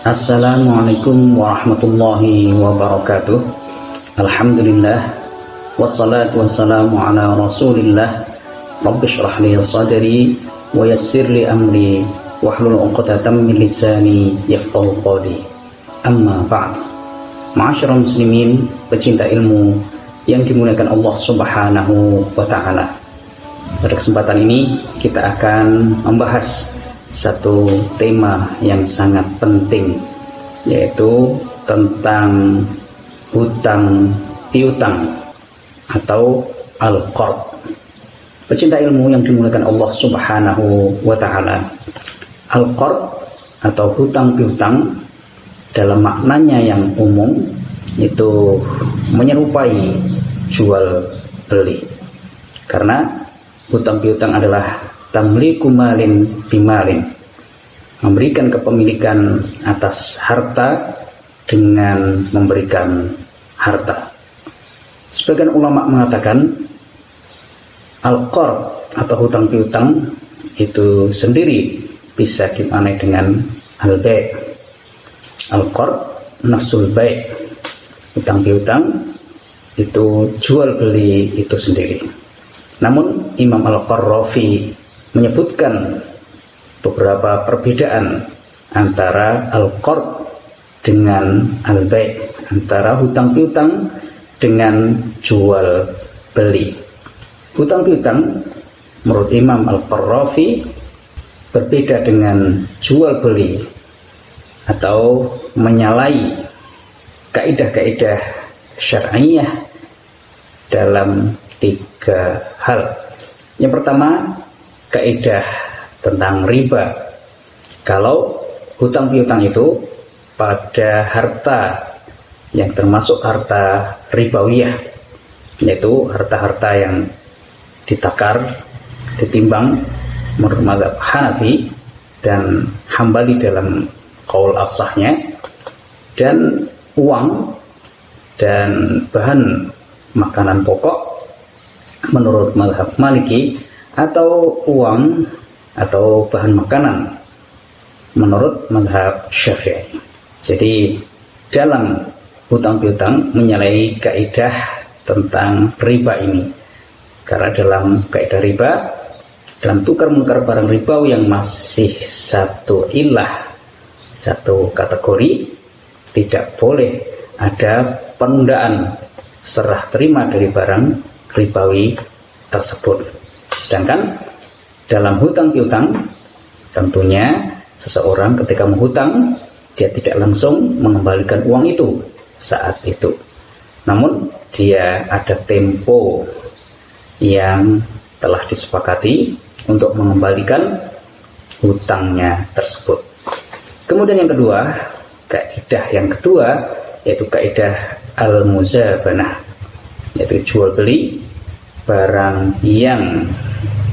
Assalamualaikum warahmatullahi wabarakatuh. Alhamdulillah, wassalatu wassalamu ala rasulillah. Rabbi shrah li sadri wa yassir li amri wahlul 'uqdatam min lisani yafqahu qawli. Amma ba'd. Ma'asyiral muslimin, pecinta ilmu yang dimuliakan Allah Subhanahu wa taala. Pada kesempatan ini kita akan membahas satu tema yang sangat penting, yaitu tentang hutang piutang atau al-qard. Pecinta ilmu yang dimuliakan Allah Subhanahu wa taala, al-qard atau hutang piutang dalam maknanya yang umum itu menyerupai jual beli. Karena hutang piutang adalah tamliku malin bimalin, memberikan kepemilikan atas harta dengan memberikan harta. Sebagian ulama mengatakan al-qard atau hutang piutang itu sendiri bisa dimaknai dengan al-bai'. Al-qard nafsul bai', hutang piutang itu jual beli itu sendiri. Namun Imam Al-Qarrafi menyebutkan beberapa perbedaan antara al-qard dengan al-bai', antara hutang piutang dengan jual beli. Hutang piutang menurut Imam Al-Qarrafi berbeda dengan jual beli atau menyalahi kaidah-kaidah syar'iyah dalam tiga hal. Yang pertama, kaidah tentang riba. Kalau hutang piutang itu pada harta yang termasuk harta ribawiyah, yaitu harta-harta yang ditakar, ditimbang menurut mazhab Hanafi dan Hambali dalam qaul as-sahnya, dan uang dan bahan makanan pokok menurut mazhab Maliki, atau uang atau bahan makanan menurut mazhab Syafi'i. Jadi dalam hutang piutang menyalahi kaidah tentang riba ini. Karena dalam kaidah riba, dalam tukar menukar barang ribawi yang masih satu ilah, satu kategori, tidak boleh ada penundaan serah terima dari barang ribawi tersebut. Sedangkan dalam hutang piutang, tentunya seseorang ketika menghutang, dia tidak langsung mengembalikan uang itu saat itu. Namun dia ada tempo yang telah disepakati untuk mengembalikan hutangnya tersebut. Kemudian yang kedua, kaidah yang kedua yaitu kaidah al-muzabanah, yaitu jual beli barang yang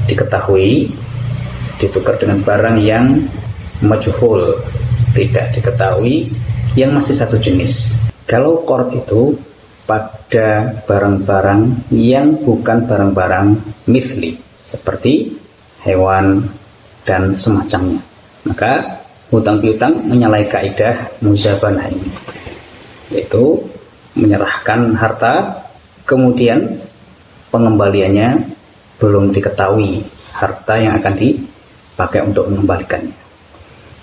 diketahui ditukar dengan barang yang majhul, tidak diketahui, yang masih satu jenis. Kalau qard itu pada barang-barang yang bukan barang-barang misli, seperti hewan dan semacamnya, maka hutang piutang menyalahi kaidah muzabanah ini, yaitu menyerahkan harta, kemudian pengembaliannya belum diketahui harta yang akan dipakai untuk mengembalikannya.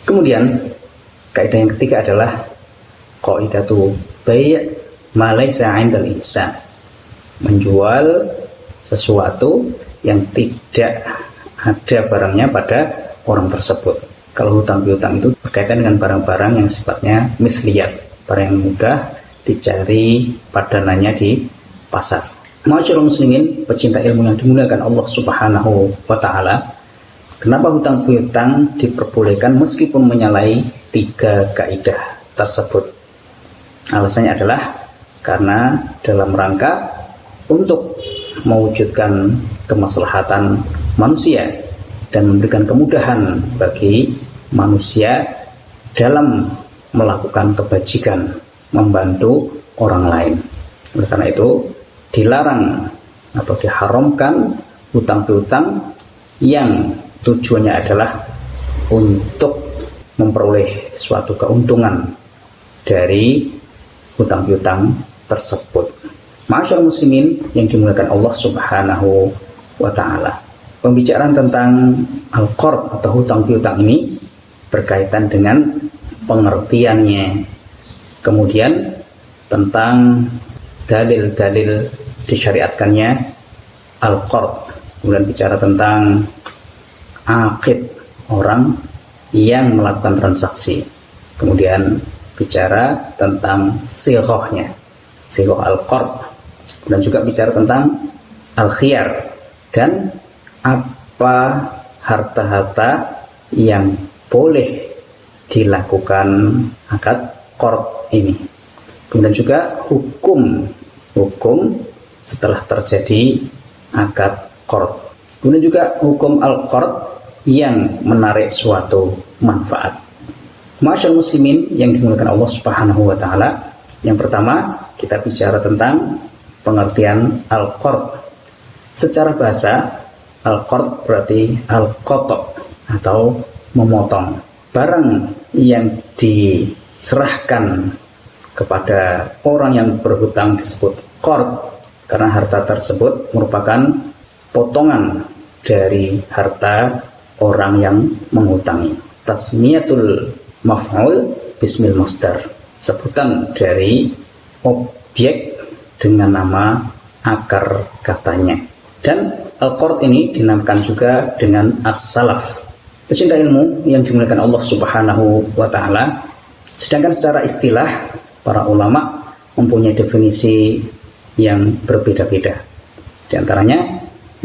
Kemudian kaidah yang ketiga adalah qaidatu bai' ma laysa 'indal insan, menjual sesuatu yang tidak ada barangnya pada orang tersebut. Kalau hutang piutang itu berkaitan dengan barang-barang yang sifatnya misliyat, barang yang mudah dicari padanannya di pasar. Ma'asyiral muslimin, pecinta ilmu yang dimuliakan Allah Subhanahu wa taala, kenapa hutang piutang diperbolehkan meskipun menyalahi tiga kaidah tersebut? Alasannya adalah karena dalam rangka untuk mewujudkan kemaslahatan manusia dan memberikan kemudahan bagi manusia dalam melakukan kebajikan, membantu orang lain. Oleh karena itu dilarang atau diharamkan hutang piutang yang tujuannya adalah untuk memperoleh suatu keuntungan dari hutang piutang tersebut. Ma'asyiral muslimin yang dimuliakan Allah Subhanahu wa ta'ala. Pembicaraan tentang al-qard atau hutang piutang ini berkaitan dengan pengertiannya. Kemudian tentang dalil-dalil disyariatkannya al-qard. Kemudian bicara tentang aqid, orang yang melakukan transaksi. Kemudian bicara tentang sighahnya, sighah al-qard. Dan juga bicara tentang al-khiyar dan apa harta-harta yang boleh dilakukan akad qard ini. Kemudian juga hukum setelah terjadi akad qard. Kemudian juga hukum al-qard yang menarik suatu manfaat. Ma'asyiral muslimin yang dimuliakan Allah Subhanahu wa taala, yang pertama kita bicara tentang pengertian al-qard. Secara bahasa, al-qard berarti al-qata' atau memotong. Barang yang diserahkan kepada orang yang berhutang disebut qard karena harta tersebut merupakan potongan dari harta orang yang menghutangi. Tasmiyatul maf'ul bismil masdar, sebutan dari objek dengan nama akar katanya. Dan al-qard ini dinamakan juga dengan as-salaf. Pecinta ilmu yang dimuliakan Allah Subhanahu wa ta'ala, sedangkan secara istilah para ulama mempunyai definisi yang berbeda-beda. Di antaranya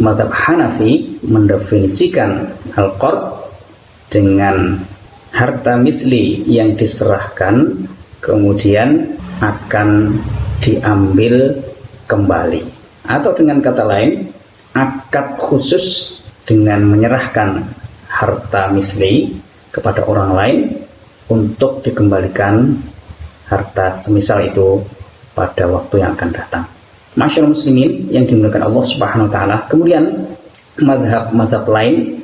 mazhab Hanafi mendefinisikan al-qard dengan harta misli yang diserahkan kemudian akan diambil kembali, atau dengan kata lain akad khusus dengan menyerahkan harta misli kepada orang lain untuk dikembalikan harta semisal itu pada waktu yang akan datang. Ma'asyiral muslimin yang dimuliakan Allah Subhanahu wa taala, kemudian mazhab lain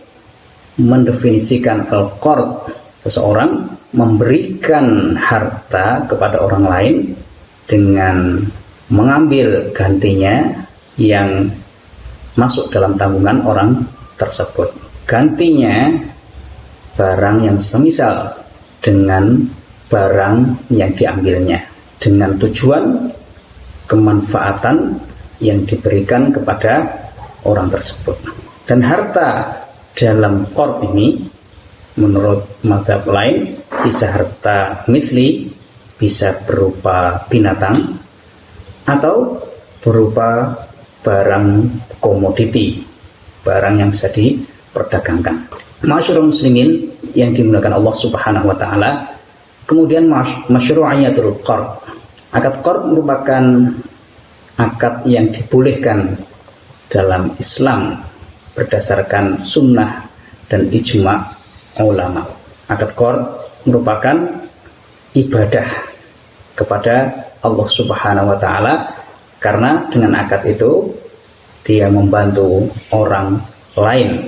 mendefinisikan al-qard, seseorang memberikan harta kepada orang lain dengan mengambil gantinya yang masuk dalam tanggungan orang tersebut. Gantinya barang yang semisal dengan barang yang diambilnya, dengan tujuan kemanfaatan yang diberikan kepada orang tersebut. Dan harta dalam qard ini menurut mazhab lain bisa harta misli, bisa berupa binatang atau berupa barang komoditi, barang yang bisa diperdagangkan. Ma'asyiral muslimin yang dimuliakan Allah Subhanahu wa taala, kemudian masyru'iyatul qard. Akad qard merupakan akad yang dibolehkan dalam Islam berdasarkan sunnah dan ijma' ulama. Akad qard merupakan ibadah kepada Allah Subhanahu wa taala, karena dengan akad itu dia membantu orang lain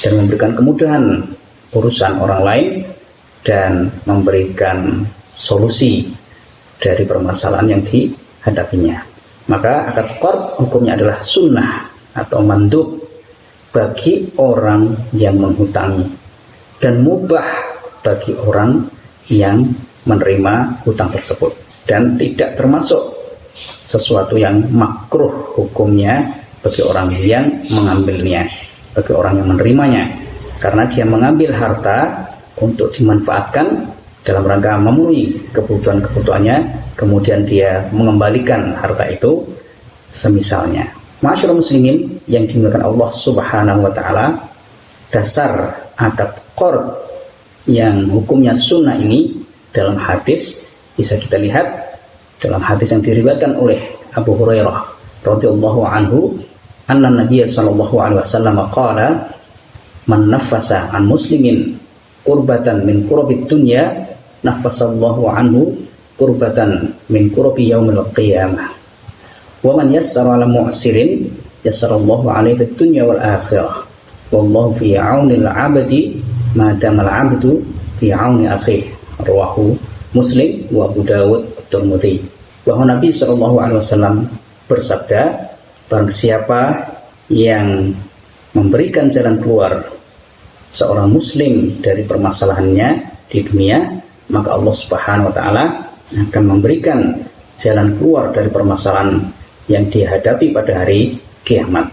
dan memberikan kemudahan urusan orang lain dan memberikan solusi dari permasalahan yang dihadapinya. Maka akad qard hukumnya adalah sunnah atau mandub bagi orang yang menghutangi dan mubah bagi orang yang menerima hutang tersebut, dan tidak termasuk sesuatu yang makruh hukumnya bagi orang yang mengambilnya, bagi orang yang menerimanya, karena dia mengambil harta untuk dimanfaatkan dalam rangka memenuhi kebutuhan-kebutuhannya, kemudian dia mengembalikan harta itu semisalnya. Ma'asyiral muslimin yang dimuliakan Allah Subhanahu wa taala, dasar akad qard yang hukumnya sunnah ini dalam hadis bisa kita lihat dalam hadis yang diriwayatkan oleh Abu Hurairah radhiyallahu anhu, anna Nabiy sallallahu alaihi wasallam qala man nafasa an muslimin qurbatan min qurabid dunya nafasallahu anhu qurbatan min qurabi yaumil qiyamah wa man yassara ala mu'sirin yassarallahu alaihi fid dunya wal akhirah wallahu fi 'aunil 'abdi ma damal 'abdu fi 'auni akhihi, rawahu Muslim wa Abu Dawud at-Tirmidzi. Bahwa Nabi SAW bersabda, barang siapa yang memberikan jalan keluar seorang muslim dari permasalahannya di dunia, maka Allah Subhanahu wa taala akan memberikan jalan keluar dari permasalahan yang dihadapi pada hari kiamat.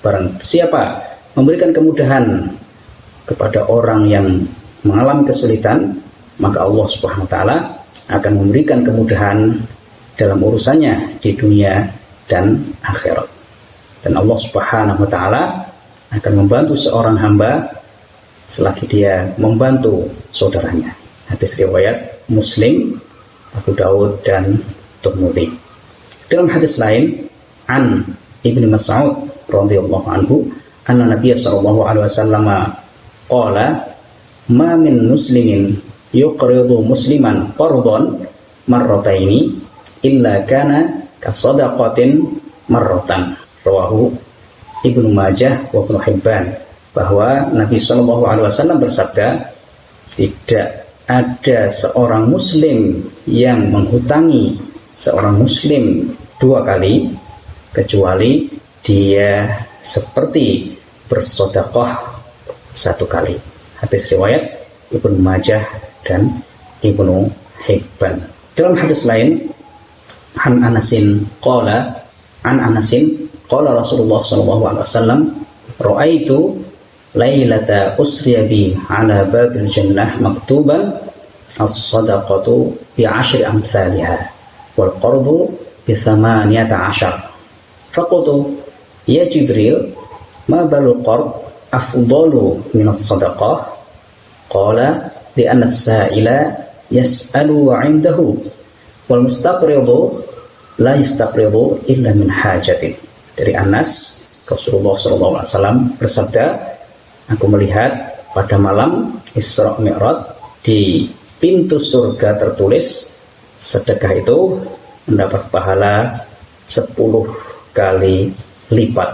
Barang siapa memberikan kemudahan kepada orang yang mengalami kesulitan, maka Allah Subhanahu wa taala akan memberikan kemudahan dalam urusannya di dunia dan akhirat. Dan Allah Subhanahu wa taala akan membantu seorang hamba selagi dia membantu saudaranya. Hadis riwayat Muslim, Abu Dawud dan Tirmidzi. Dalam hadis lain, an Ibnu Mas'ud radhiyallahu anhu, anna Nabiy sallallahu alaihi wasallam qala, ma min muslimin yuqridu musliman qardan marrataini illa kana ka shadaqatin marratan. Rawahu Ibnu Majah wa Ibnu Hibban. Bahwa Nabi sallallahu alaihi wasallam bersabda, tidak ada seorang muslim yang menghutangi seorang muslim 2 kali kecuali dia seperti bersedekah 1 kali. Hadis riwayat Ibnu Majah dan Ibnu Hibban. Dalam hadis lain, an Anasin qala Rasulullah sallallahu alaihi wasallam, ra'aitu lailata usriya bi ala babil jannah maktuban as-sadaqatu bi 10 amsalha wal qardu bi 18. Faqultu ya Jibril, ma balul qard afdalu min as-sadaqah? Qala li anna as-sa'ila yas'alu 'indahu wal mustaqridu la yastaqridu illa min hajatin. Dari Anas, Rasulullah SAW bersabda, aku melihat pada malam Isra Mi'raj di pintu surga tertulis, sedekah itu mendapat pahala 10 kali lipat,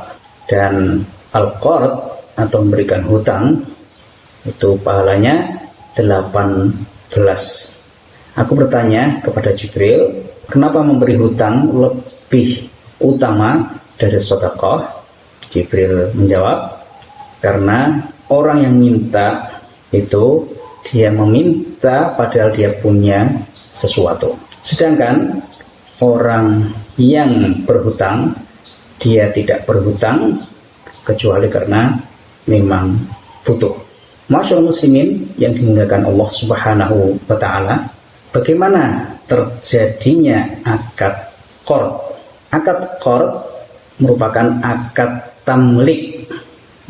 dan al-qard atau memberikan hutang itu pahalanya 18. Aku bertanya kepada Jibril, kenapa memberi hutang lebih utama dari sedekah? Jibril menjawab, karena orang yang minta itu dia meminta padahal dia punya sesuatu. Sedangkan orang yang berhutang, dia tidak berhutang kecuali karena memang butuh. Masyaallah muslimin yang dimuliakan Allah Subhanahu wa taala, bagaimana terjadinya akad qard? Akad qard merupakan akad tamlik,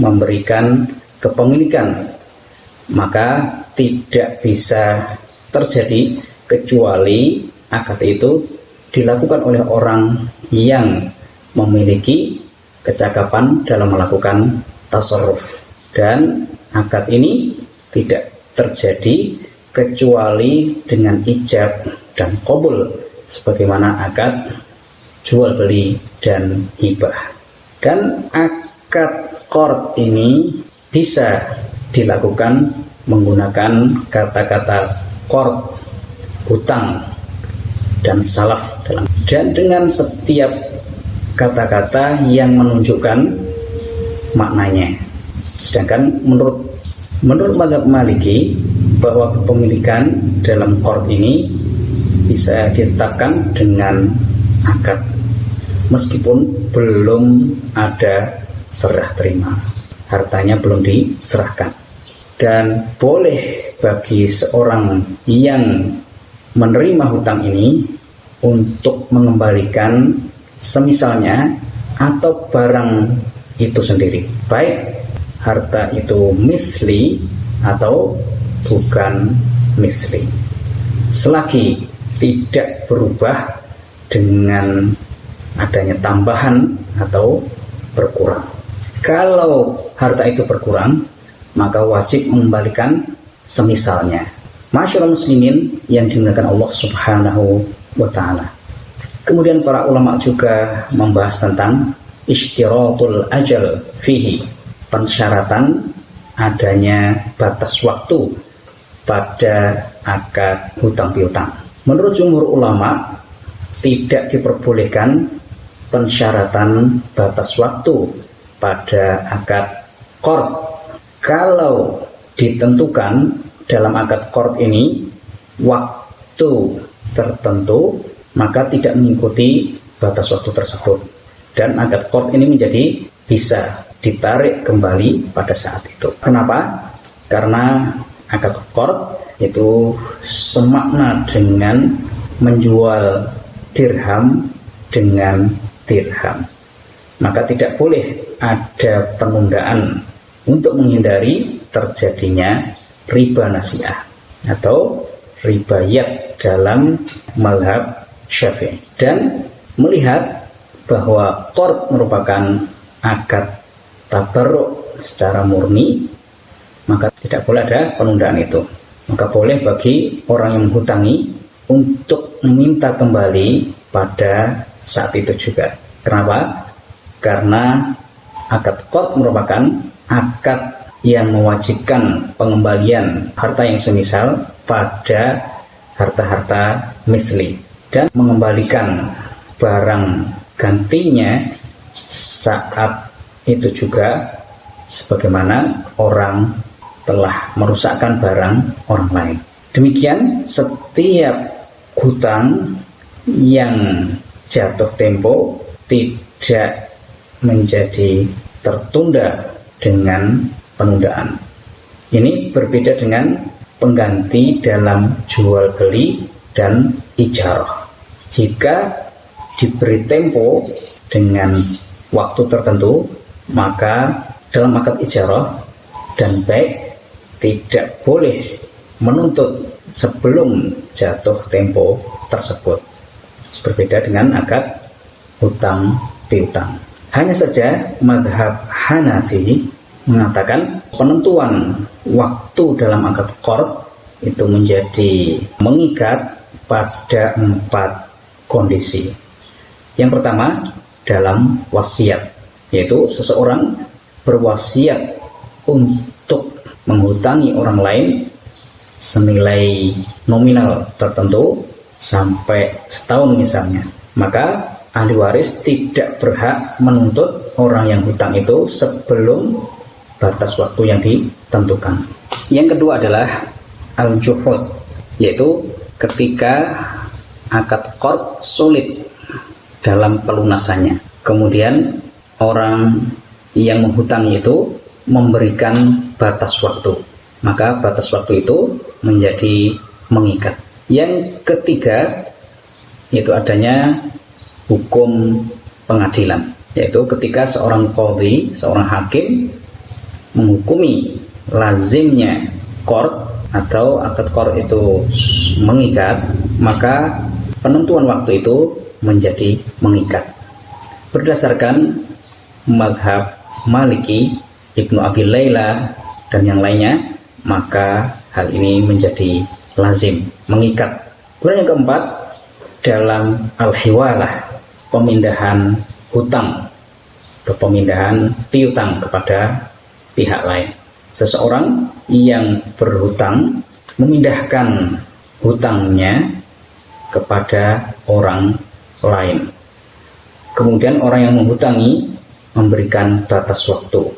memberikan kepemilikan, maka tidak bisa terjadi kecuali akad itu dilakukan oleh orang yang memiliki kecakapan dalam melakukan tasarruf. Dan akad ini tidak terjadi kecuali dengan ijab dan qabul, sebagaimana akad jual beli dan hibah. Dan akad qard ini bisa dilakukan menggunakan kata-kata qard, hutang, dan salaf dan dengan setiap kata-kata yang menunjukkan maknanya. Sedangkan menurut mazhab Maliki, bahwa kepemilikan dalam qard ini bisa ditetapkan dengan akad meskipun belum ada serah terima, hartanya belum diserahkan. Dan boleh bagi seorang yang menerima hutang ini untuk mengembalikan semisalnya atau barang itu sendiri, baik harta itu misli atau bukan misli, selagi tidak berubah dengan adanya tambahan atau berkurang. Kalau harta itu berkurang, maka wajib mengembalikan semisalnya. Masyaallah muslimin yang dimuliakan Allah Subhanahu wa taala. Kemudian para ulama juga membahas tentang ishtiratul ajal fihi, pensyaratan adanya batas waktu pada akad hutang piutang. Menurut jumhur ulama, tidak diperbolehkan pensyaratan batas waktu pada akad qard. Kalau ditentukan dalam akad qard ini waktu tertentu, maka tidak mengikuti batas waktu tersebut, dan akad qard ini menjadi bisa ditarik kembali pada saat itu. Kenapa? Karena akad qard itu semakna dengan menjual dirham dengan dirham. Maka tidak boleh ada penundaan untuk menghindari terjadinya riba nasi'ah atau ribayat dalam mazhab Syafi'i. Dan melihat bahwa qard merupakan akad tabarruk secara murni, maka tidak boleh ada penundaan itu. Maka boleh bagi orang yang menghutangi untuk meminta kembali pada saat itu juga. Kenapa? Karena akad qard merupakan akad yang mewajibkan pengembalian harta yang semisal pada harta-harta misli, dan mengembalikan barang gantinya saat itu juga sebagaimana orang telah merusakkan barang orang lain. Demikian setiap hutang yang jatuh tempo tidak menjadi tertunda dengan penundaan. Ini berbeda dengan pengganti dalam jual beli dan ijarah. Jika diberi tempo dengan waktu tertentu, maka dalam akad ijarah dan baik tidak boleh menuntut sebelum jatuh tempo tersebut. Berbeda dengan akad hutang piutang. Hanya saja mazhab Hanafi mengatakan penentuan waktu dalam akad qard itu menjadi mengikat pada 4 kondisi. Yang pertama, dalam wasiat, yaitu seseorang berwasiat untuk menghutangi orang lain senilai nominal tertentu sampai setahun misalnya, maka ahli waris tidak berhak menuntut orang yang hutang itu sebelum batas waktu yang ditentukan. Yang kedua adalah al-juhud, yaitu ketika akad qard sulit dalam pelunasannya, kemudian orang yang menghutangi itu memberikan batas waktu, maka batas waktu itu menjadi mengikat. Yang ketiga yaitu adanya hukum pengadilan, yaitu ketika seorang qadhi, seorang hakim menghukumi lazimnya qard atau akad qard itu mengikat, maka penentuan waktu itu menjadi mengikat. Berdasarkan mazhab Maliki, Ibnu Abi Layla dan yang lainnya, maka hal ini menjadi lazim, mengikat. Kemudian yang keempat, dalam al-hiwalah, pemindahan hutang atau pemindahan piutang kepada pihak lain. Seseorang yang berhutang memindahkan hutangnya kepada orang lain. Kemudian orang yang menghutangi memberikan batas waktu,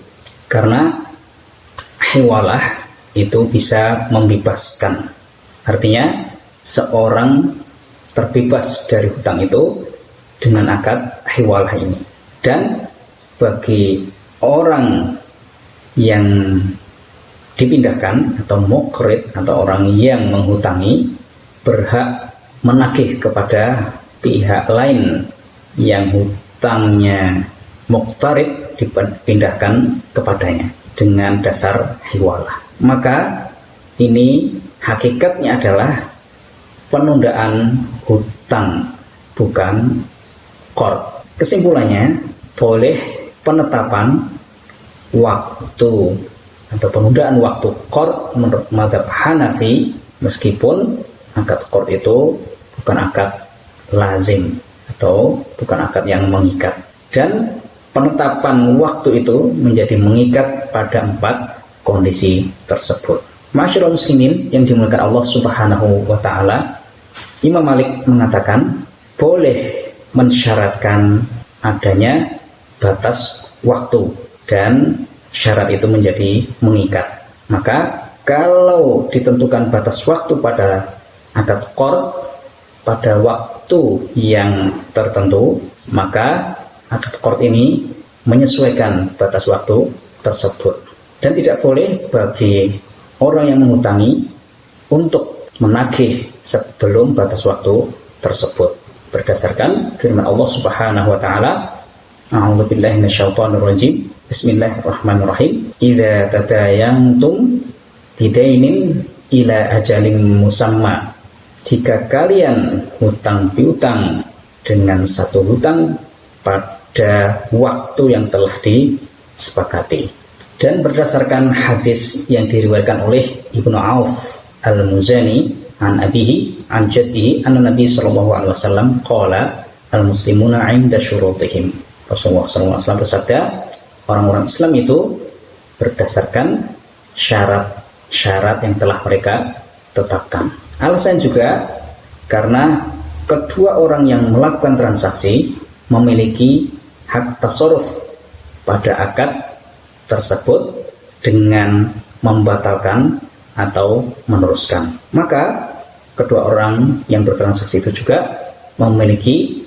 karena hiwalah itu bisa membebaskan. Artinya seorang terbebas dari hutang itu dengan akad hiwalah ini. Dan bagi orang yang dipindahkan atau muqrid atau orang yang menghutangi berhak menagih kepada pihak lain yang hutangnya muqtarid dipindahkan kepadanya dengan dasar hiwalah. Maka ini hakikatnya adalah penundaan hutang, bukan qard. Kesimpulannya, boleh penetapan waktu atau penundaan waktu qard menurut mazhab Hanafi meskipun akad qard itu bukan akad lazim atau bukan akad yang mengikat, dan penetapan waktu itu menjadi mengikat pada 4 kondisi tersebut. Masyarul muslimin yang dimuliakan Allah Subhanahu wa taala, Imam Malik mengatakan boleh mensyaratkan adanya batas waktu dan syarat itu menjadi mengikat. Maka kalau ditentukan batas waktu pada akad qard pada waktu yang tertentu, maka akad qard ini menyesuaikan batas waktu tersebut. Dan tidak boleh bagi orang yang mengutangi untuk menagih sebelum batas waktu tersebut. Berdasarkan firman Allah Subhanahu wa taala, A'udzubillahi minasyaitonirrajim. Bismillahirrahmanirrahim. Idza tadayantum bidainin ila ajalin musamma. Jika kalian hutang piutang dengan satu hutang pada waktu yang telah disepakati. Dan berdasarkan hadis yang diriwayatkan oleh Ibnu Auf Al-Muzani an abihi an jaddihi anna Nabi sallallahu alaihi wasallam qala al-muslimuna 'inda syurutihim. Rasulullah SAW bersabda, orang-orang Islam itu berdasarkan syarat-syarat yang telah mereka tetapkan. Alasan juga karena kedua orang yang melakukan transaksi memiliki hak tasarruf pada akad tersebut dengan membatalkan atau meneruskan. Maka kedua orang yang bertransaksi itu juga memiliki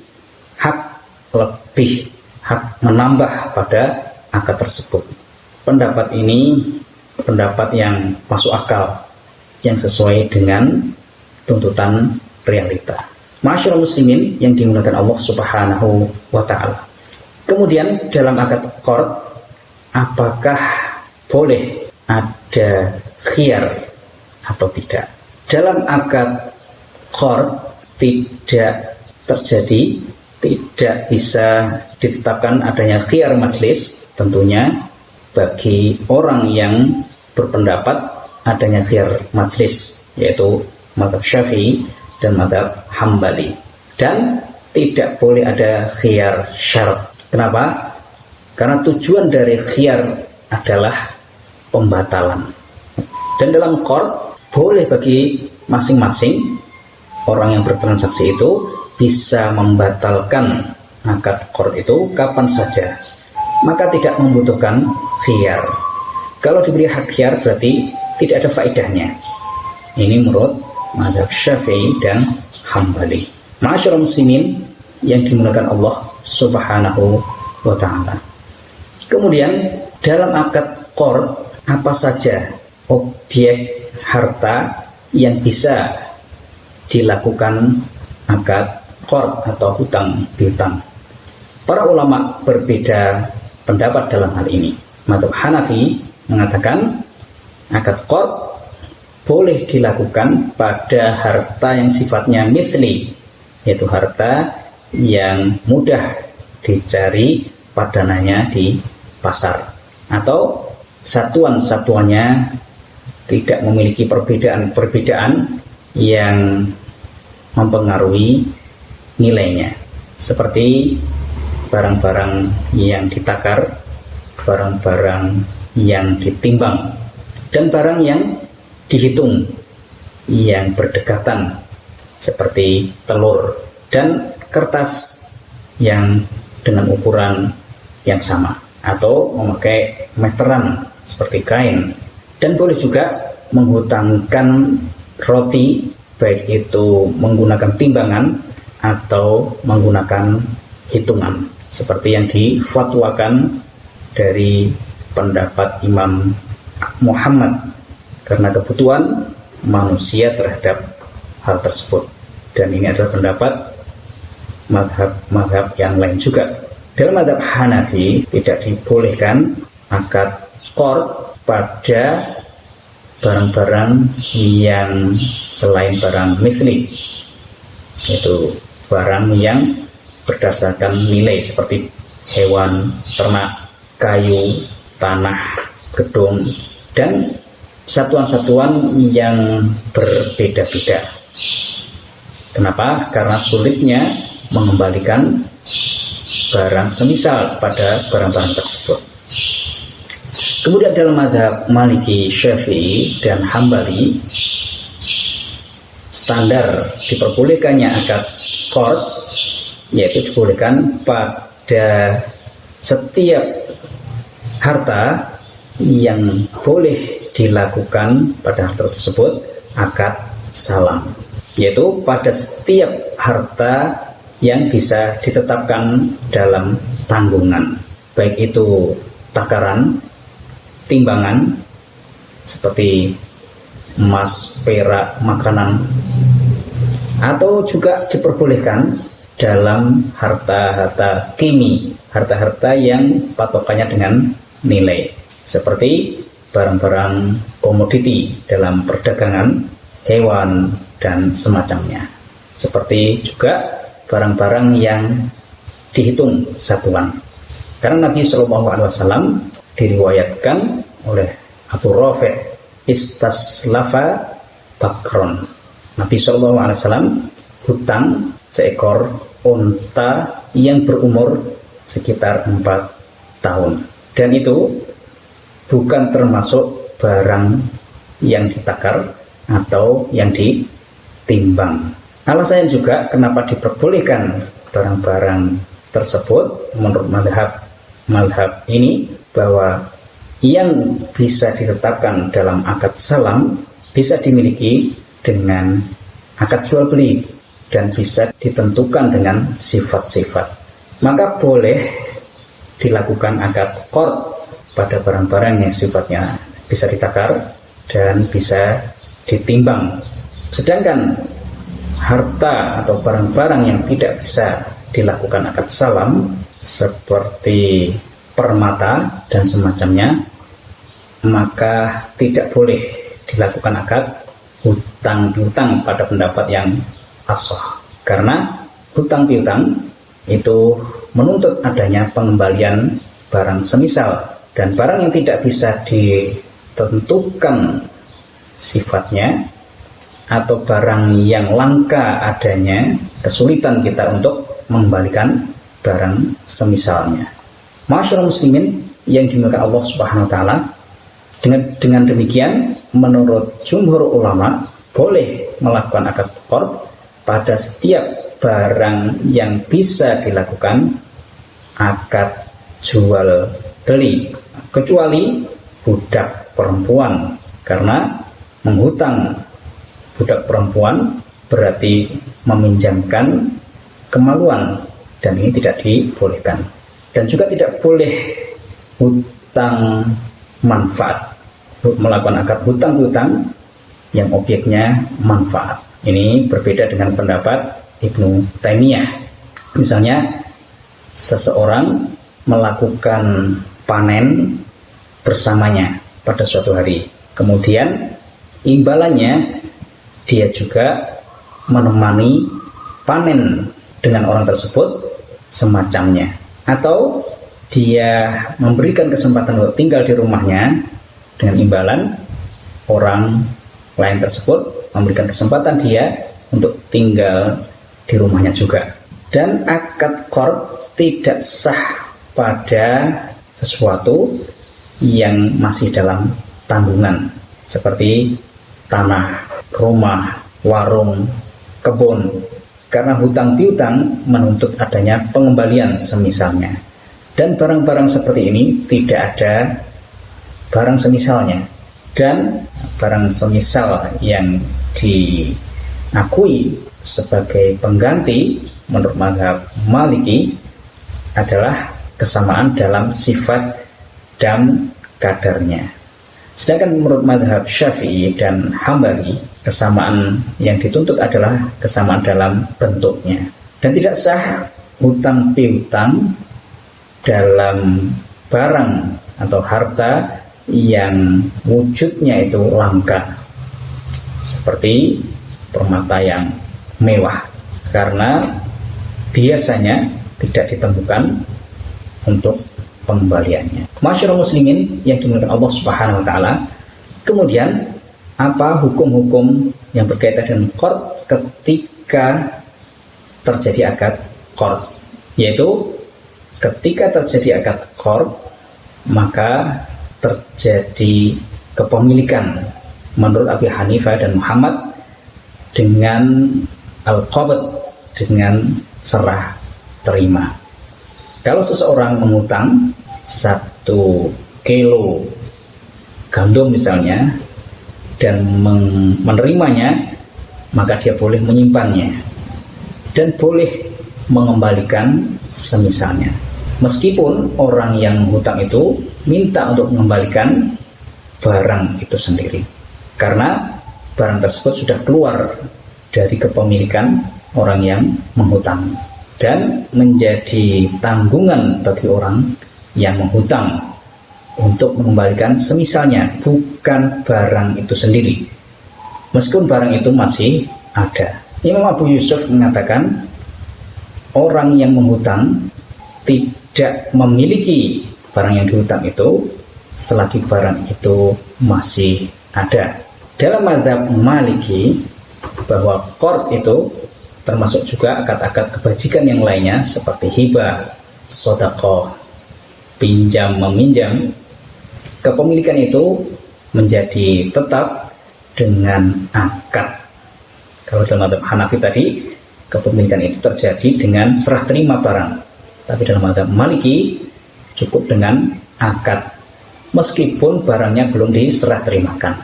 hak lebih, hak menambah pada akad tersebut. Pendapat ini pendapat yang masuk akal, yang sesuai dengan tuntutan realita. Masyarul muslimin yang dimuliakan Allah Subhanahu wa taala. Kemudian dalam akad qard, apakah boleh ada khiyar atau tidak? Dalam akad qard tidak terjadi, tidak bisa ditetapkan adanya khiyar majlis. Tentunya bagi orang yang berpendapat adanya khiyar majlis, yaitu mazhab Syafi'i dan mazhab Hambali. Dan tidak boleh ada khiyar syarat. Kenapa? Karena tujuan dari khiyar adalah pembatalan. Dan dalam qard boleh bagi masing-masing orang yang bertransaksi itu bisa membatalkan akad qard itu kapan saja. Maka tidak membutuhkan khiyar. Kalau diberi hak khiyar berarti tidak ada faedahnya. Ini menurut mazhab Syafi'i dan Hambali. Ma'asyiral muslimin yang dimuliakan Allah Subhanahu wa taala. Kemudian dalam akad qard apa saja objek harta yang bisa dilakukan akad qard atau hutang piutang. Para ulama berbeda pendapat dalam hal ini. Mazhab Hanafi mengatakan akad qard boleh dilakukan pada harta yang sifatnya mithli, yaitu harta yang mudah dicari padanannya di pasar, atau satuan-satuannya tidak memiliki perbedaan yang mempengaruhi nilainya, seperti barang-barang yang ditakar, barang-barang yang ditimbang, dan barang yang dihitung yang berdekatan, seperti telur dan kertas yang dengan ukuran yang sama, atau memakai meteran seperti kain. Dan boleh juga menghutangkan roti, baik itu menggunakan timbangan atau menggunakan hitungan, seperti yang difatwakan dari pendapat Imam Muhammad, karena kebutuhan manusia terhadap hal tersebut. Dan ini adalah pendapat mazhab yang lain juga. Dalam mazhab Hanafi tidak dibolehkan akad qard pada barang-barang yang selain barang mithli, yaitu barang yang berdasarkan nilai seperti hewan, ternak, kayu, tanah, gedung, dan satuan-satuan yang berbeda-beda. Kenapa? Karena sulitnya mengembalikan barang semisal pada barang-barang tersebut. Kemudian dalam mazhab Maliki, Syafi'i, dan Hambali, standar diperbolehkannya akad qard yaitu dibolehkan pada setiap harta yang boleh dilakukan pada harta tersebut akad salam, yaitu pada setiap harta yang bisa ditetapkan dalam tanggungan, baik itu takaran, timbangan seperti emas, perak, makanan, atau juga diperbolehkan dalam harta-harta kimi, harta-harta yang patokannya dengan nilai, seperti barang-barang komoditi dalam perdagangan, hewan, dan semacamnya, seperti juga barang-barang yang dihitung satuan. Karena Nabi SAW diriwayatkan oleh Abu Rafi' istaslafa bakron. Nabi SAW hutang seekor unta yang berumur sekitar 4 tahun, dan itu bukan termasuk barang yang ditakar atau yang ditimbang. Alasannya juga kenapa diperbolehkan barang-barang tersebut menurut mazhab ini, bahwa yang bisa ditetapkan dalam akad salam bisa dimiliki dengan akad jual beli dan bisa ditentukan dengan sifat-sifat. Maka boleh dilakukan akad qard pada barang-barang yang sifatnya bisa ditakar dan bisa ditimbang. Sedangkan harta atau barang-barang yang tidak bisa dilakukan akad salam seperti permata dan semacamnya, maka tidak boleh dilakukan akad hutang piutang pada pendapat yang ashah, karena hutang piutang itu menuntut adanya pengembalian barang semisal, dan barang yang tidak bisa ditentukan sifatnya atau barang yang langka adanya, kesulitan kita untuk mengembalikan barang semisalnya. Masyaallah muslimin yang dimuliakan Allah Subhanahu wa taala, dengan demikian menurut jumhur ulama boleh melakukan akad qard pada setiap barang yang bisa dilakukan akad jual beli, kecuali budak perempuan, karena menghutang budak perempuan berarti meminjamkan kemaluan, dan ini tidak dibolehkan. Dan juga tidak boleh hutang manfaat, melakukan akad hutang piutang yang objeknya manfaat. Ini berbeda dengan pendapat Ibnu Taimiyah. Misalnya seseorang melakukan panen bersamanya pada suatu hari, kemudian imbalannya dia juga menemani panen dengan orang tersebut semacamnya, atau dia memberikan kesempatan untuk tinggal di rumahnya dengan imbalan orang lain tersebut memberikan kesempatan dia untuk tinggal di rumahnya juga. Dan akad qard tidak sah pada sesuatu yang masih dalam tanggungan, seperti tanah, rumah, warung, kebun, karena hutang piutang menuntut adanya pengembalian semisalnya. Dan barang-barang seperti ini tidak ada barang semisalnya, dan barang semisal yang diakui sebagai pengganti menurut mazhab Maliki adalah kesamaan dalam sifat dan kadarnya. Sedangkan menurut mazhab Syafi'i dan Hambali, kesamaan yang dituntut adalah kesamaan dalam bentuknya. Dan tidak sah hutang piutang dalam barang atau harta yang wujudnya itu langka, seperti permata yang mewah, karena biasanya tidak ditemukan untuk pengembaliannya. Masyaallah muslimin yang dimuliakan Allah Subhanahu wa taala, kemudian apa hukum-hukum yang berkaitan dengan qard ketika terjadi akad qard? Yaitu ketika terjadi akad qard, maka terjadi kepemilikan menurut Abi Hanifah dan Muhammad dengan al-qabd, dengan serah terima. Kalau seseorang mengutang 1 kilo gandum misalnya dan menerimanya, maka dia boleh menyimpannya dan boleh mengembalikan semisalnya, meskipun orang yang menghutang itu minta untuk mengembalikan barang itu sendiri, karena barang tersebut sudah keluar dari kepemilikan orang yang menghutang dan menjadi tanggungan bagi orang yang menghutang untuk mengembalikan semisalnya, bukan barang itu sendiri, meskipun barang itu masih ada. Imam Abu Yusuf mengatakan orang yang menghutang tidak memiliki barang yang dihutang itu selagi barang itu masih ada. Dalam mazhab Maliki, bahwa qard itu termasuk juga akad-akad kebajikan yang lainnya seperti hibah, sedekah, pinjam meminjam, kepemilikan itu menjadi tetap dengan akad. Kalau dalam mazhab Hanafi tadi, kepemilikan itu terjadi dengan serah terima barang, tapi dalam mazhab Maliki cukup dengan akad, meskipun barangnya belum diserah terimakan.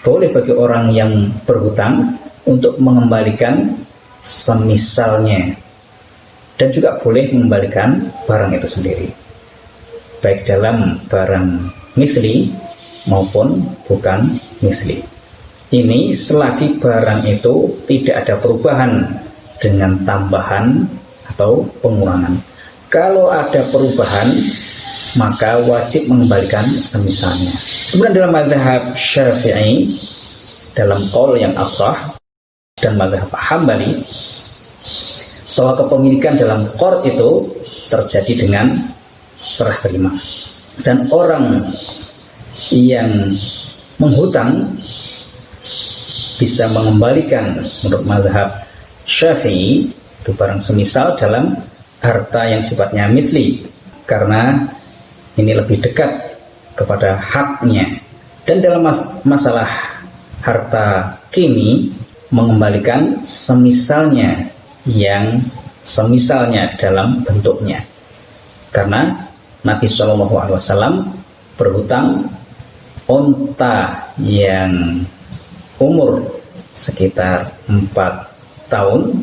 Boleh bagi orang yang berhutang untuk mengembalikan semisalnya, dan juga boleh mengembalikan barang itu sendiri, baik dalam barang misli maupun bukan misli. Ini selagi barang itu tidak ada perubahan dengan tambahan atau pengurangan. Kalau ada perubahan, maka wajib mengembalikan semisalnya. Kemudian dalam mazhab Syafi'i, dalam qaul yang ashah, dan mazhab Hambali, bahwa kepemilikan dalam qard itu terjadi dengan serah terima, dan orang yang menghutang bisa mengembalikan menurut mazhab Syafi'i itu barang semisal dalam harta yang sifatnya misli, karena ini lebih dekat kepada haknya. Dan dalam masalah harta kini, mengembalikan semisalnya yang semisalnya dalam bentuknya, karena Nabi SAW berhutang unta yang umur sekitar 4 tahun,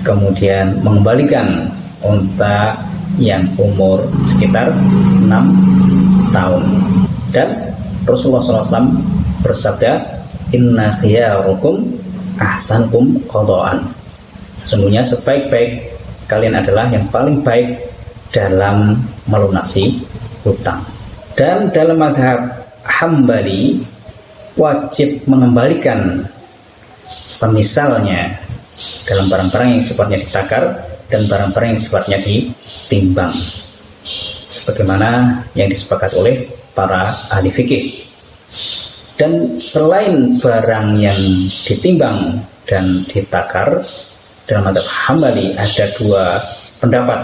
kemudian mengembalikan unta yang umur sekitar 6 tahun. Dan Rasulullah SAW bersabda, inna khiyarukum ahsanukum qada'an. Sesungguhnya sebaik-baik kalian adalah yang paling baik dalam melunasi hutang. Dan dalam mazhab Hambali, wajib mengembalikan semisalnya dalam barang-barang yang sifatnya ditakar dan barang-barang yang sifatnya ditimbang, sebagaimana yang disepakati oleh para ahli fikih. Dan selain barang yang ditimbang dan ditakar, dalam mazhab Hambali ada 2 pendapat.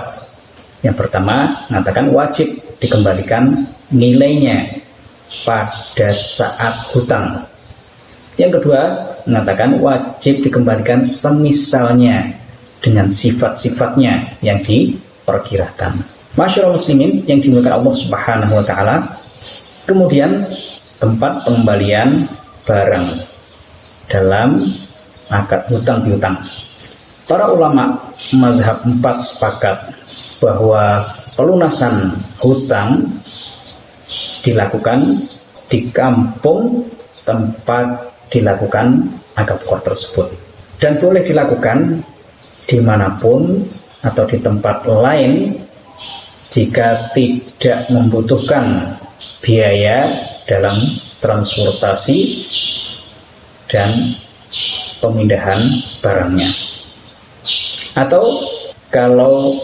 Yang pertama mengatakan wajib dikembalikan nilainya pada saat hutang. Yang kedua mengatakan wajib dikembalikan semisalnya dengan sifat-sifatnya yang diperkirakan. Masyaallah muslimin yang dimuliakan Allah Subhanahu wa taala, kemudian tempat pengembalian barang dalam akad hutang piutang. Para ulama mazhab 4 sepakat bahwa pelunasan hutang dilakukan di kampung tempat dilakukan akad qard tersebut, dan boleh dilakukan dimanapun atau di tempat lain jika tidak membutuhkan biaya dalam transportasi dan pemindahan barangnya. Atau kalau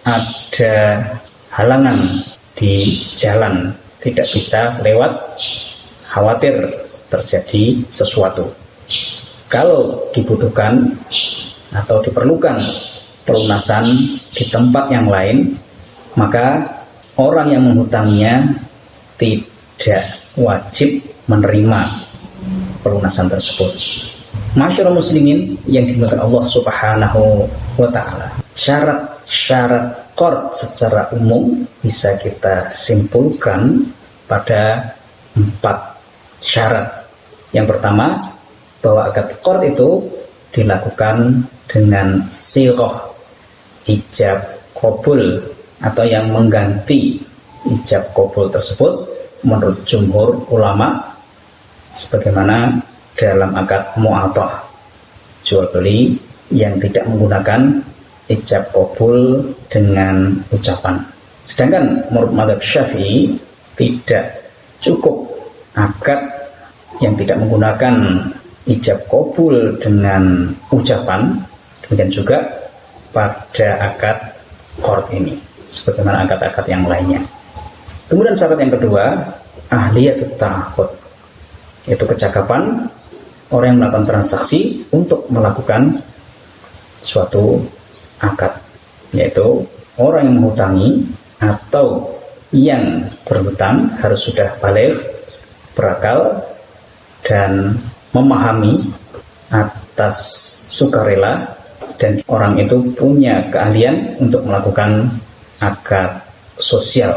ada halangan di jalan, tidak bisa lewat, khawatir terjadi sesuatu, kalau dibutuhkan atau diperlukan pelunasan di tempat yang lain, maka orang yang menghutangnya tidak tidak wajib menerima pelunasan tersebut. Masyaallah muslimin yang dimuliakan Allah Subhanahu wa taala. Syarat-syarat qard secara umum bisa kita simpulkan pada 4 syarat. Yang pertama, bahwa akad qard itu dilakukan dengan sighah ijab qabul atau yang mengganti ijab qabul tersebut menurut jumhur ulama sebagaimana dalam akad mu'athah jual beli yang tidak menggunakan ijab qabul dengan ucapan. Sedangkan menurut mazhab Syafi'i tidak cukup akad yang tidak menggunakan ijab qabul dengan ucapan, demikian juga pada akad qard ini sebagaimana akad-akad yang lainnya. Kemudian syarat yang kedua, ahliyatut ta'aqud, yaitu kecakapan orang yang melakukan transaksi untuk melakukan suatu akad, yaitu orang yang menghutangi atau yang berhutang harus sudah baligh, berakal, dan memahami atas sukarela, dan orang itu punya keahlian untuk melakukan akad sosial.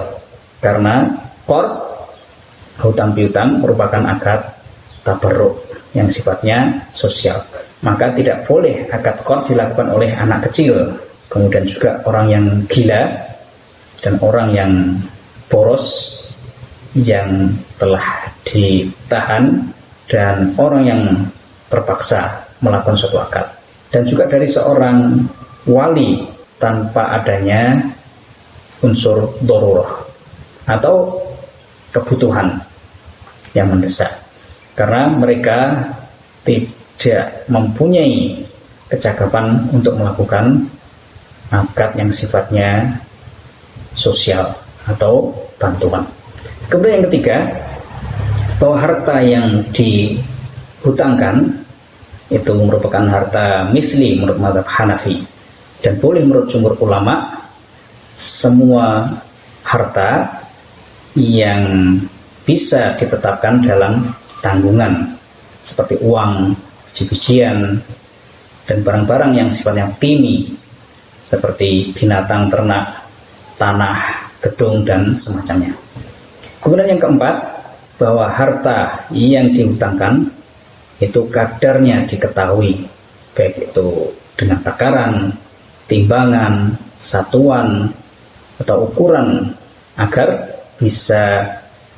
Karena qard, hutang piutang, merupakan akad tabarruk yang sifatnya sosial. Maka tidak boleh akad qard dilakukan oleh anak kecil, kemudian juga orang yang gila dan orang yang boros yang telah ditahan dan orang yang terpaksa melakukan suatu akad, dan juga dari seorang wali tanpa adanya unsur darurah atau kebutuhan yang mendesak, karena mereka tidak mempunyai kecakapan untuk melakukan akad yang sifatnya sosial atau bantuan. Kemudian yang ketiga, bahwa harta yang dihutangkan itu merupakan harta misli menurut mazhab Hanafi, dan boleh menurut jumhur ulama semua harta yang bisa ditetapkan dalam tanggungan seperti uang, biji-bijian, dan barang-barang yang sifatnya qimi seperti binatang, ternak, tanah, gedung, dan semacamnya. Kemudian yang keempat, bahwa harta yang dihutangkan itu kadarnya diketahui, baik itu dengan takaran, timbangan, satuan, atau ukuran, agar bisa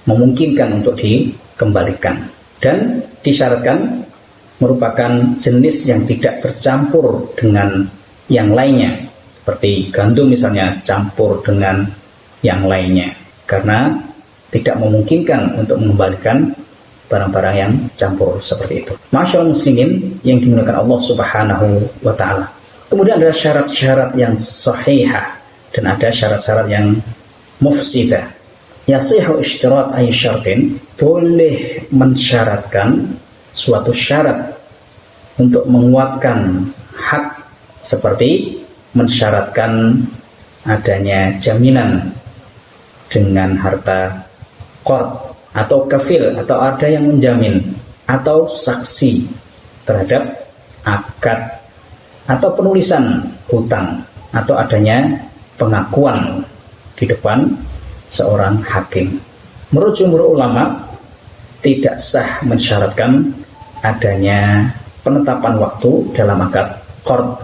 memungkinkan untuk dikembalikan, dan disyaratkan merupakan jenis yang tidak tercampur dengan yang lainnya, seperti gandum misalnya campur dengan yang lainnya, karena tidak memungkinkan untuk mengembalikan barang-barang yang campur seperti itu. Masyaallah muslimin yang dimuliakan Allah Subhanahu wa taala. Kemudian ada syarat-syarat yang sahihah dan ada syarat-syarat yang mufsidah. Yasihu ishtirat ay syartin, boleh mensyaratkan suatu syarat untuk menguatkan hak, seperti mensyaratkan adanya jaminan dengan harta qard atau kafil, atau ada yang menjamin, atau saksi terhadap akad atau penulisan hutang, atau adanya pengakuan di depan seorang hakim. Menurut jumhur ulama tidak sah mensyaratkan adanya penetapan waktu dalam akad qard,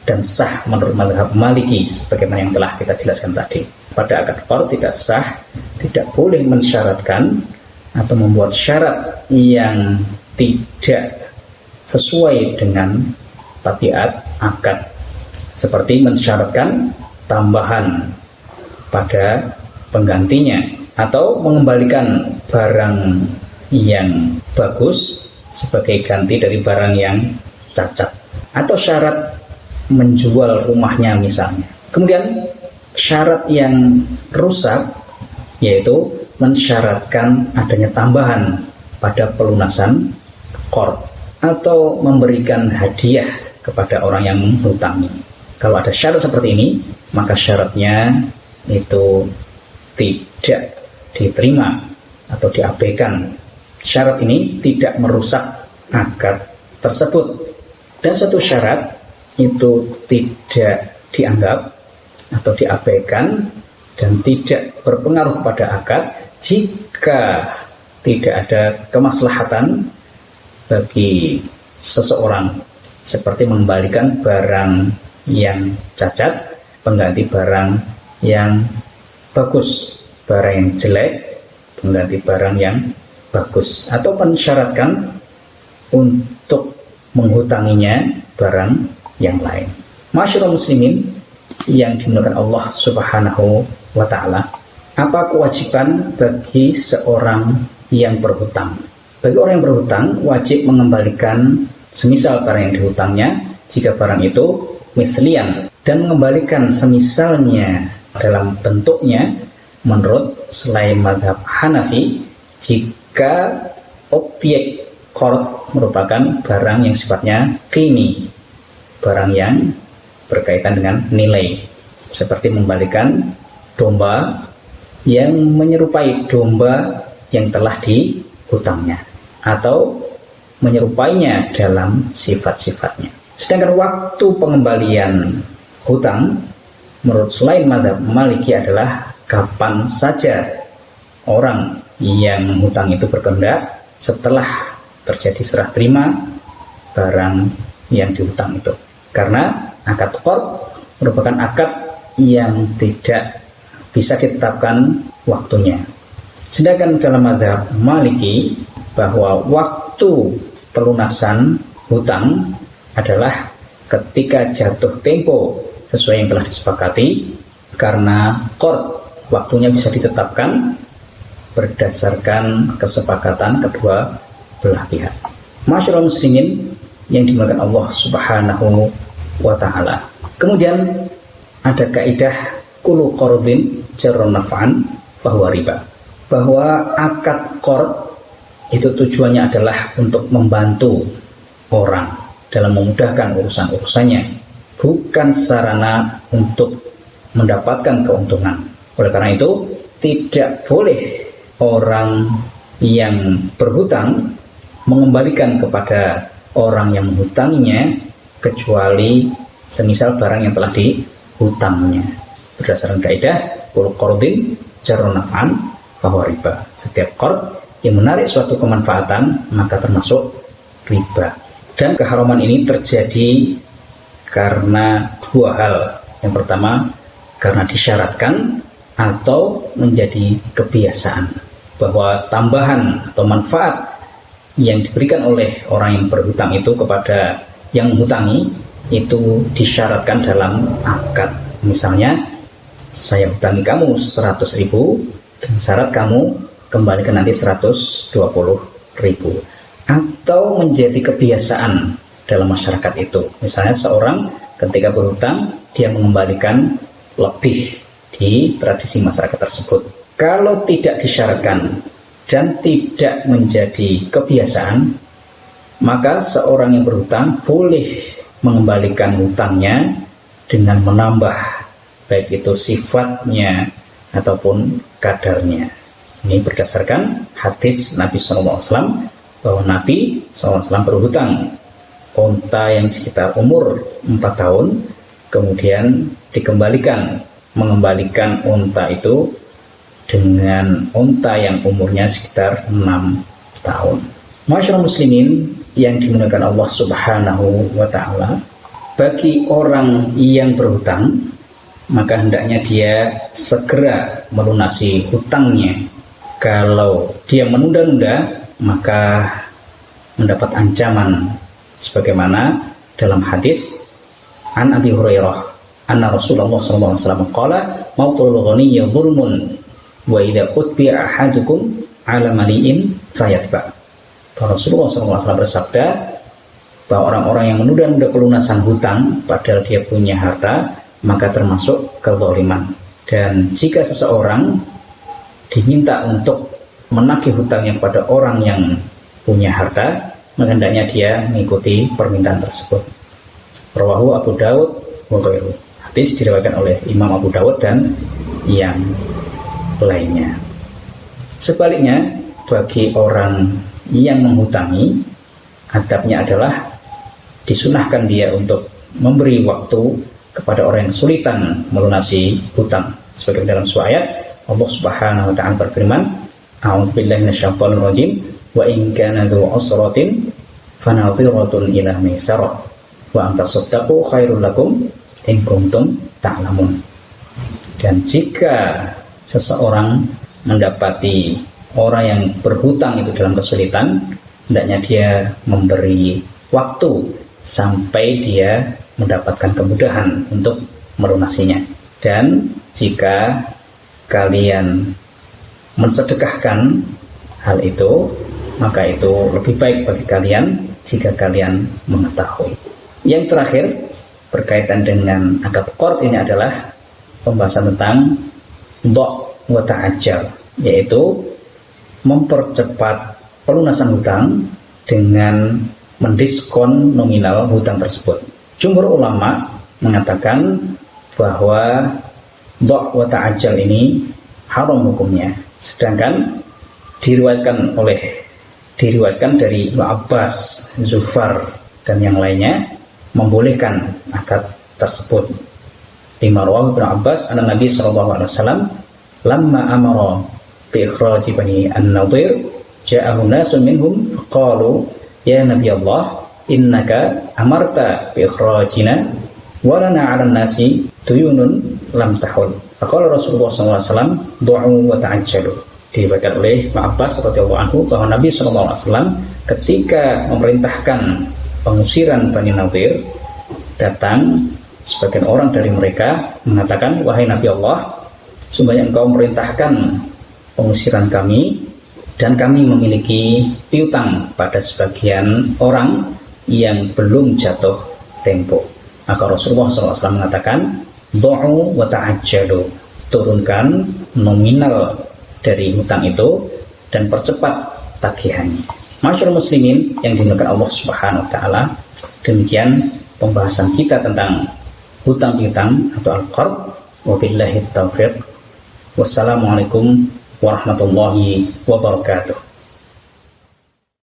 dan sah menurut mazhab Maliki sebagaimana yang telah kita jelaskan tadi. Pada akad qard tidak sah, tidak boleh mensyaratkan atau membuat syarat yang tidak sesuai dengan tabiat akad, seperti mensyaratkan tambahan pada penggantinya, atau mengembalikan barang yang bagus sebagai ganti dari barang yang cacat, atau syarat menjual rumahnya misalnya. Kemudian syarat yang rusak yaitu mensyaratkan adanya tambahan pada pelunasan qard, atau memberikan hadiah kepada orang yang menghutangi. Kalau ada syarat seperti ini, maka syaratnya itu tidak diterima atau diabaikan. Syarat ini tidak merusak akad tersebut. Dan suatu syarat itu tidak dianggap atau diabaikan dan tidak berpengaruh kepada akad jika tidak ada kemaslahatan bagi seseorang, seperti mengembalikan barang yang cacat, pengganti barang yang bagus, barang yang jelek, pengganti barang yang bagus, atau mensyaratkan untuk menghutanginya barang yang lain. Masyaallah muslimin yang dimuliakan Allah Subhanahu wa ta'ala, apa kewajiban bagi seorang yang berhutang? Bagi orang yang berhutang wajib mengembalikan semisal barang yang dihutangnya jika barang itu mislian, dan mengembalikan semisalnya dalam bentuknya menurut selain mazhab Hanafi jika objek qard merupakan barang yang sifatnya qimi, barang yang berkaitan dengan nilai, seperti mengembalikan domba yang menyerupai domba yang telah dihutangnya atau menyerupainya dalam sifat-sifatnya. Sedangkan waktu pengembalian hutang menurut selain mazhab Maliki adalah kapan saja orang yang menghutang itu berkehendak setelah terjadi serah terima barang yang dihutang itu. Karena akad qard merupakan akad yang tidak bisa ditetapkan waktunya. Sedangkan dalam mazhab Maliki bahwa waktu pelunasan hutang adalah ketika jatuh tempo sesuai yang telah disepakati, karena qard waktunya bisa ditetapkan berdasarkan kesepakatan kedua belah pihak. Masyaallah muslimin yang dimuliakan Allah Subhanahu wa ta'ala. Kemudian ada kaidah kullu qardin jarra naf'an bahwa riba, bahwa akad qard itu tujuannya adalah untuk membantu orang dalam memudahkan urusan-urusannya, bukan sarana untuk mendapatkan keuntungan. Oleh karena itu tidak boleh orang yang berhutang mengembalikan kepada orang yang menghutanginya kecuali semisal barang yang telah dihutangnya. Berdasarkan kaidah kullu qardin jarra naf'an bahwa riba, setiap qard yang menarik suatu kemanfaatan maka termasuk riba. Dan keharaman ini terjadi karena dua hal. Yang pertama, karena disyaratkan atau menjadi kebiasaan, bahwa tambahan atau manfaat yang diberikan oleh orang yang berhutang itu kepada yang menghutangi itu disyaratkan dalam akad. Misalnya, saya hutangi kamu 100.000 dengan syarat kamu kembalikan nanti 120.000, atau menjadi kebiasaan dalam masyarakat itu. Misalnya seorang ketika berhutang dia mengembalikan lebih di tradisi masyarakat tersebut. Kalau tidak disyaratkan dan tidak menjadi kebiasaan, maka seorang yang berhutang boleh mengembalikan hutangnya dengan menambah baik itu sifatnya ataupun kadarnya. Ini berdasarkan hadis Nabi SAW bahwa Nabi SAW berhutang unta yang sekitar umur 4 tahun, kemudian mengembalikan unta itu dengan unta yang umurnya sekitar 6 tahun. Masyaallah muslimin yang dimuliakan Allah Subhanahu wa ta'ala, bagi orang yang berhutang maka hendaknya dia segera melunasi hutangnya. Kalau dia menunda-nunda maka mendapat ancaman, sebagaimana dalam hadis An Abi Hurairah anna Rasulullah SAW qala mautul ghaniyyi dzulmun wa idza utbi'a ahadukum ala mali'in fayatba. Rasulullah SAW bersabda bahwa orang-orang yang menunda-nunda pelunasan hutang padahal dia punya harta maka termasuk kezaliman. Dan jika seseorang diminta untuk menagih hutangnya kepada orang yang punya harta, maka hendaknya dia mengikuti permintaan tersebut. Rawahu Abu Dawud wa ghairuhu. Hadis diriwayatkan oleh Imam Abu Dawud dan yang lainnya. Sebaliknya, bagi orang yang menghutangi, adabnya adalah disunahkan dia untuk memberi waktu kepada orang yang kesulitan melunasi hutang. Sebagai dalam sebuah ayat, Allah Subhanahu wa taala berfirman, "A'udzubillahi minasyaitonir rajim, wa in kana dzu usratin fanadhiratun ila maisarah wa an tasaddaqu khairul lakum in kuntum ta'lamun." Dan jika seseorang mendapati orang yang berhutang itu dalam kesulitan, hendaknya dia memberi waktu sampai dia mendapatkan kemudahan untuk melunasinya. Dan jika kalian mensedekahkan hal itu, maka itu lebih baik bagi kalian jika kalian mengetahui. Yang terakhir berkaitan dengan akad qard ini adalah pembahasan tentang dha' wa ta'ajjal, yaitu mempercepat pelunasan hutang dengan mendiskon nominal hutang tersebut. Jumhur ulama mengatakan bahwa dha' wa ta'ajjal ini haram hukumnya, sedangkan diriwayatkan dari Ibnu Abbas, Zufar dan yang lainnya membolehkan akad tersebut. Lima rawahu Ibnu Abbas anna Nabi sallallahu alaihi wasallam lamma amara bi ikhraji bani an-Nadir ja'ahu nasun minhum qalu ya Nabi Allah innaka amarta bi ikhrajina wa lana 'alan nasi tuyunun lam tahul. Faqala Rasulullah sallallahu alaihi wasallam du'u wa ta'ajjalu. Diriwayatkan oleh Ibnu Abbas radhiyallahu anhu bahwa Nabi sallallahu alaihi wasallam ketika memerintahkan pengusiran Bani Nadir, datang sebagian orang dari mereka mengatakan, wahai Nabi Allah, sungguhnya engkau memerintahkan pengusiran kami dan kami memiliki piutang pada sebagian orang yang belum jatuh tempo. Maka Rasulullah SAW mengatakan, du'u wa ta'ajjalu, turunkan nominal dari hutang itu dan percepat tagihannya. Masyaallah muslimin yang dimuliakan Allah Subhanahu wa taala, demikian pembahasan kita tentang hutang piutang atau al-qard. Wabillahi taufiq. Wassalamualaikum warahmatullahi wabarakatuh.